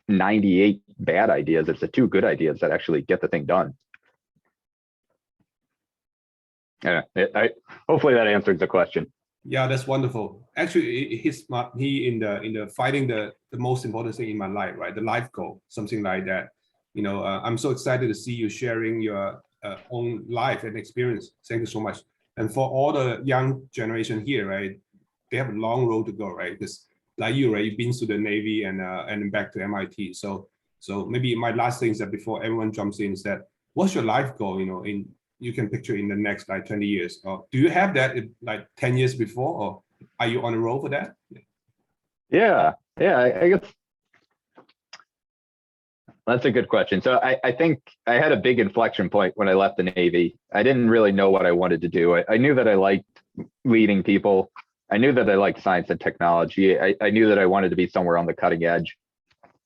98 bad ideas, it's the 2 good ideas that actually get the thing done. Yeah, hopefully that answers the question. Yeah, that's wonderful. Actually, he's smart. He in the fighting the most important thing in my life, right? The life goal, something like that. I'm so excited to see you sharing your own life and experience. Thank you so much. And for all the young generation here, right? They have a long road to go, right? Because like you, right? You've been to the Navy and back to MIT. So maybe my last thing is that before everyone jumps in is that what's your life goal? You can picture in the next like 20 years. Or do you have that like 10 years before, or are you on a roll for that? Yeah, I guess that's a good question. So I think I had a big inflection point when I left the Navy. I didn't really know what I wanted to do. I knew that I liked leading people. I knew that I liked science and technology. I knew that I wanted to be somewhere on the cutting edge.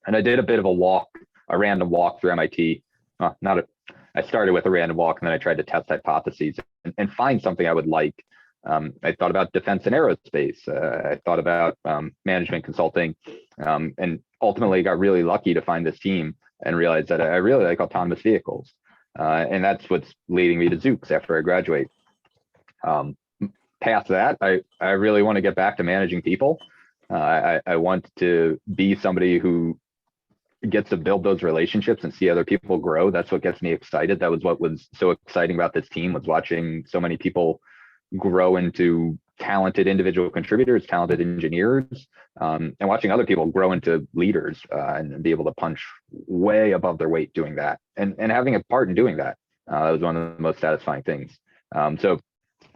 And I did a bit of a random walk through MIT. I started with a random walk, and then I tried to test hypotheses and find something I would like. I thought about defense and aerospace. I thought about management consulting, and ultimately got really lucky to find this team and realized that I really like autonomous vehicles. And that's what's leading me to Zoox after I graduate. Past that, I really want to get back to managing people. I want to be somebody who gets to build those relationships and see other people grow. That's what gets me excited. That was what was so exciting about this team, was watching so many people grow into talented individual contributors, talented engineers, and watching other people grow into leaders and be able to punch way above their weight doing that, and having a part in doing that. That was one of the most satisfying things. So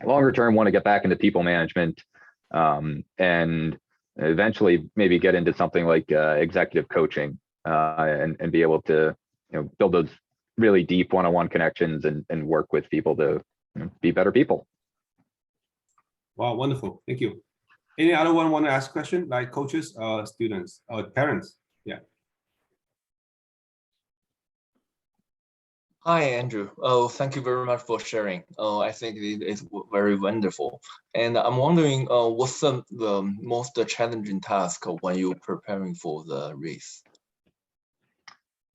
longer term, want to get back into people management, and eventually maybe get into something like executive coaching, and be able to build those really deep one-on-one connections and work with people to be better people. Wow, wonderful. Thank you. Any other one want to ask a question, like coaches, students, or parents? Yeah. Hi, Andrew. Oh, thank you very much for sharing. I think it's very wonderful. And I'm wondering, what's the most challenging task when you're preparing for the race?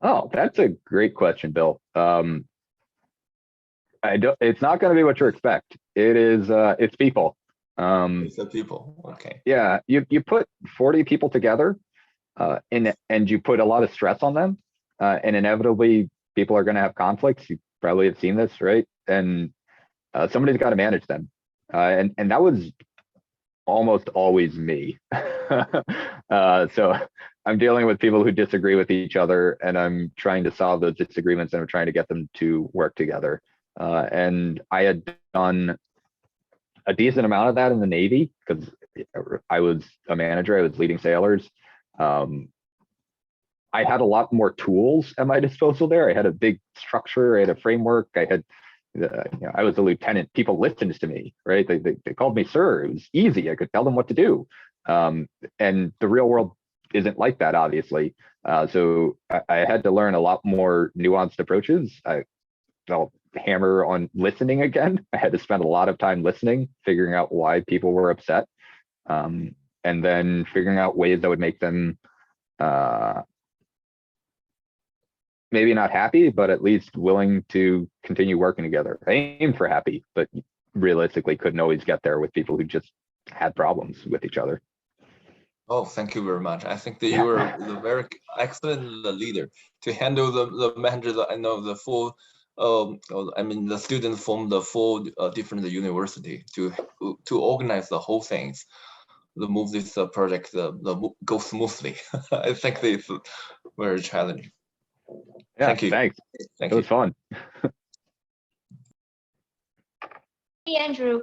Oh, that's a great question, Bill. It's not going to be what you expect. It's people. It's the people. Okay. Yeah, you put 40 people together, and you put a lot of stress on them, and inevitably people are going to have conflicts. You probably have seen this, right? And somebody's got to manage them, and that was almost always me. So I'm dealing with people who disagree with each other, and I'm trying to solve those disagreements, and I'm trying to get them to work together. And I had done a decent amount of that in the Navy, because I was a manager, I was leading sailors. I had a lot more tools at my disposal there. I had a big structure, I had a framework, I had, I was a lieutenant, people listened to me, right? They called me sir, it was easy, I could tell them what to do. And the real world isn't like that, obviously. So I had to learn a lot more nuanced approaches. I'll hammer on listening again. I had to spend a lot of time listening, figuring out why people were upset, and then figuring out ways that would make them maybe not happy, but at least willing to continue working together. I aimed for happy, but realistically couldn't always get there with people who just had problems with each other. Oh, thank you very much. I think that you are a very excellent leader to handle the manager and the full, I mean, the students from the four different university to organize the whole things, to move this project go smoothly. I think it's very challenging. Yeah, Thank you. Thanks. Thank It you. was fun. Hey, Andrew.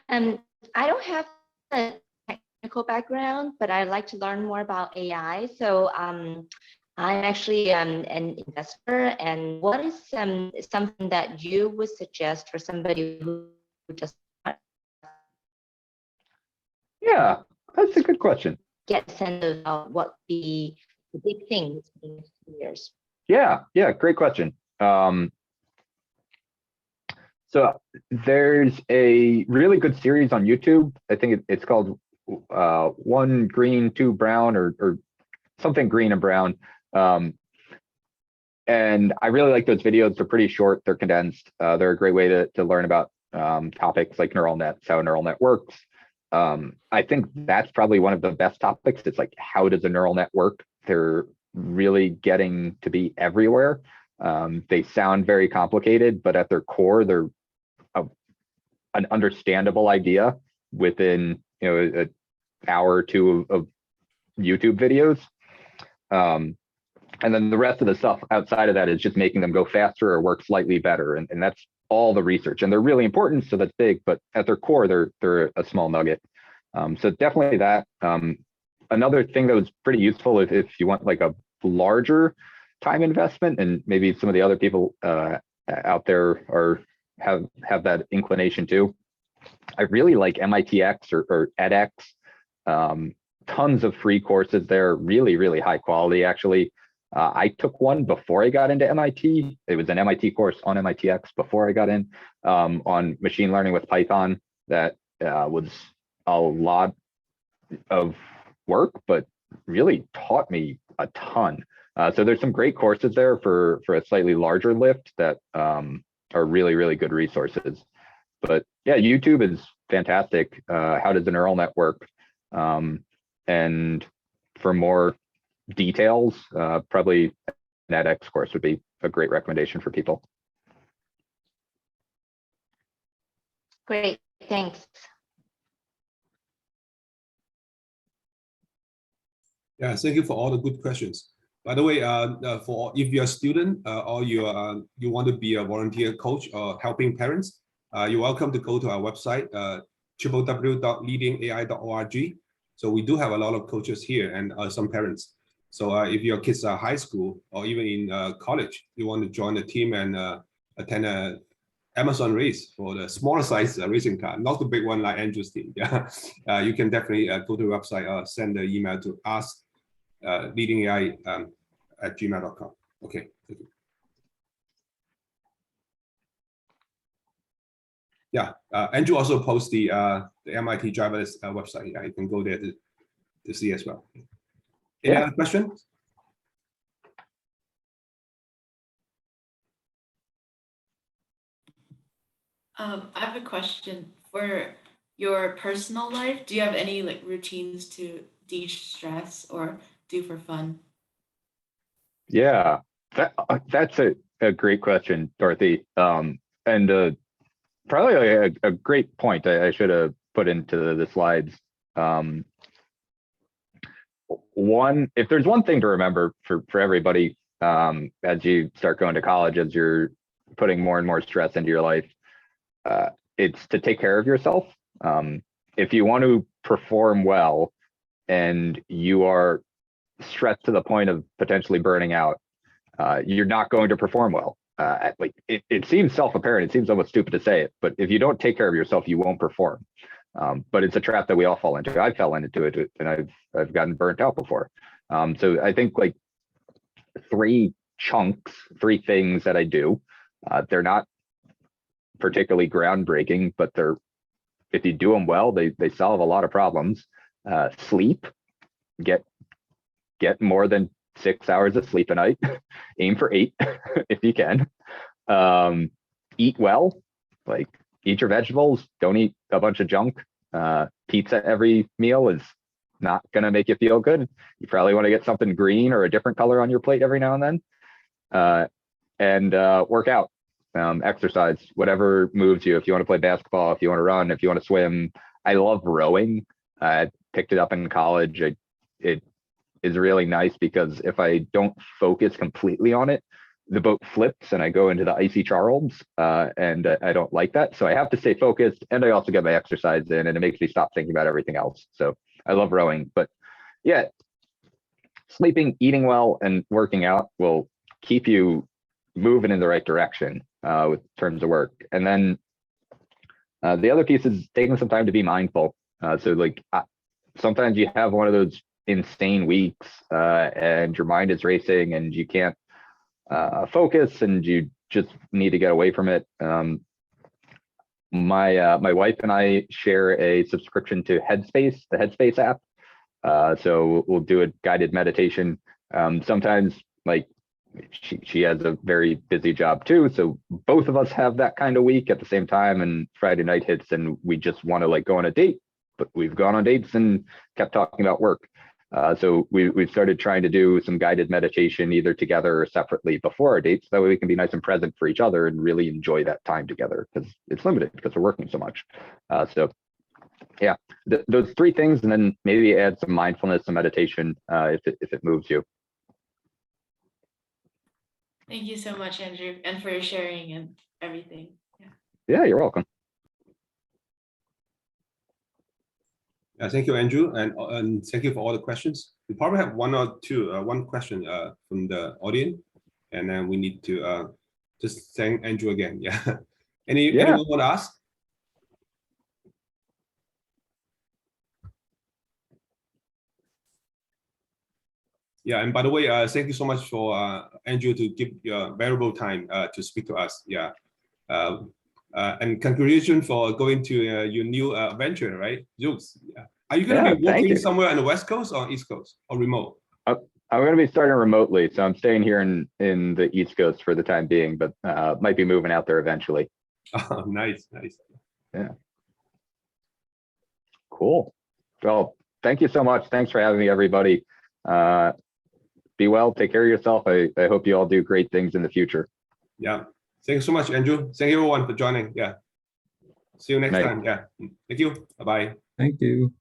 I don't have a technical background, but I'd like to learn more about AI. So I'm actually an investor. And what is something that you would suggest for somebody who just Yeah, that's a good question. get a sense of what the big things in the next few years? Yeah, great question. So there's a really good series on YouTube. I think it's called One Green, Two Brown, or something green and brown. And I really like those videos. They're pretty short, they're condensed. They're a great way to learn about topics like neural nets, how a neural net works. I think that's probably one of the best topics. It's like, how does a neural net work? They're really getting to be everywhere. They sound very complicated, but at their core, they're an understandable idea within an hour or two of YouTube videos. And then the rest of the stuff outside of that is just making them go faster or work slightly better. And that's all the research. And they're really important, so that's big, but at their core, they're a small nugget. So definitely that. Another thing that was pretty useful if you want like a larger time investment, and maybe some of the other people out there have that inclination too. I really like MITx or edX. Tons of free courses there, really high quality actually. I took one before I got into MIT. It was an MIT course on MITx before I got in on machine learning with Python. That was a lot of work, but really taught me a ton. So there's some great courses there for a slightly larger lift that are really good resources. But yeah, YouTube is fantastic. How does the neural net work? And for more details, probably an edX course would be a great recommendation for people. Great, thanks. Yeah, thank you for all the good questions. By the way, for if you're a student or you want to be a volunteer coach or helping parents, you're welcome to go to our website, www.leadingai.org. So we do have a lot of coaches here and some parents. So if your kids are high school or even in college, you want to join the team and attend a Amazon race for the smaller size racing car, not the big one like Andrew's team. Yeah, you can definitely go to the website or send the email to ask LeadingAI at gmail.com. Okay, thank you. Yeah, Andrew also posts the MIT Driverless website. Yeah, you can go there to see as well. Any other questions? I have a question for your personal life. Do you have any like routines to de-stress or do for fun? Yeah, that's a great question, Dorothy. And probably a great point I should have put into the slides. If there's one thing to remember for everybody as you start going to college, as you're putting more and more stress into your life, it's to take care of yourself. If you want to perform well and you are stressed to the point of potentially burning out, you're not going to perform well. Like it seems self-apparent, it seems almost stupid to say it, but if you don't take care of yourself, you won't perform. But it's a trap that we all fall into. I fell into it, and I've gotten burnt out before. So I think like three things that I do. They're not particularly groundbreaking, but if you do them well, they solve a lot of problems. Sleep, get more than 6 hours of sleep a night. Aim for 8 if you can. Eat well, like eat your vegetables, don't eat a bunch of junk. Pizza every meal is not gonna make you feel good. You probably want to get something green or a different color on your plate every now and then. And work out, exercise, whatever moves you. If you want to play basketball, if you want to run, if you want to swim. I love rowing. I picked it up in college. It is really nice because if I don't focus completely on it, the boat flips and I go into the icy Charles, and I don't like that. So I have to stay focused, and I also get my exercise in, and it makes me stop thinking about everything else. So I love rowing. But yeah, sleeping, eating well, and working out will keep you moving in the right direction with terms of work. And then the other piece is taking some time to be mindful. So like sometimes you have one of those insane weeks and your mind is racing and you can't focus and you just need to get away from it. My wife and I share a subscription to Headspace, the Headspace app. So we'll do a guided meditation. Sometimes like she has a very busy job too, so both of us have that kind of week at the same time, and Friday night hits and we just want to like go on a date, but we've gone on dates and kept talking about work. So we've started trying to do some guided meditation either together or separately before our dates. That way we can be nice and present for each other and really enjoy that time together, because it's limited because we're working so much. So yeah, those three things, and then maybe add some mindfulness and meditation if it moves you. Thank you so much, Andrew, and for your sharing and everything. Yeah, you're welcome. Thank you, Andrew, and thank you for all the questions. We probably have one or two, one question from the audience, and then we need to just thank Andrew again. Yeah. Anyone want to ask? Yeah, and by the way, thank you so much for Andrew to give your valuable time to speak to us. Yeah, and congratulations for going to your new venture, right? Zoox. Yeah. Are you going to be working somewhere on the West Coast or East Coast or remote? I'm going to be starting remotely, so I'm staying here in the East Coast for the time being, but might be moving out there eventually. Oh, nice. Yeah. Cool. Well, thank you so much. Thanks for having me, everybody. Be well, take care of yourself. I hope you all do great things in the future. Yeah. Thank you so much, Andrew. Thank you everyone for joining. Yeah. See you next time. Yeah. Thank you. Bye-bye. Thank you.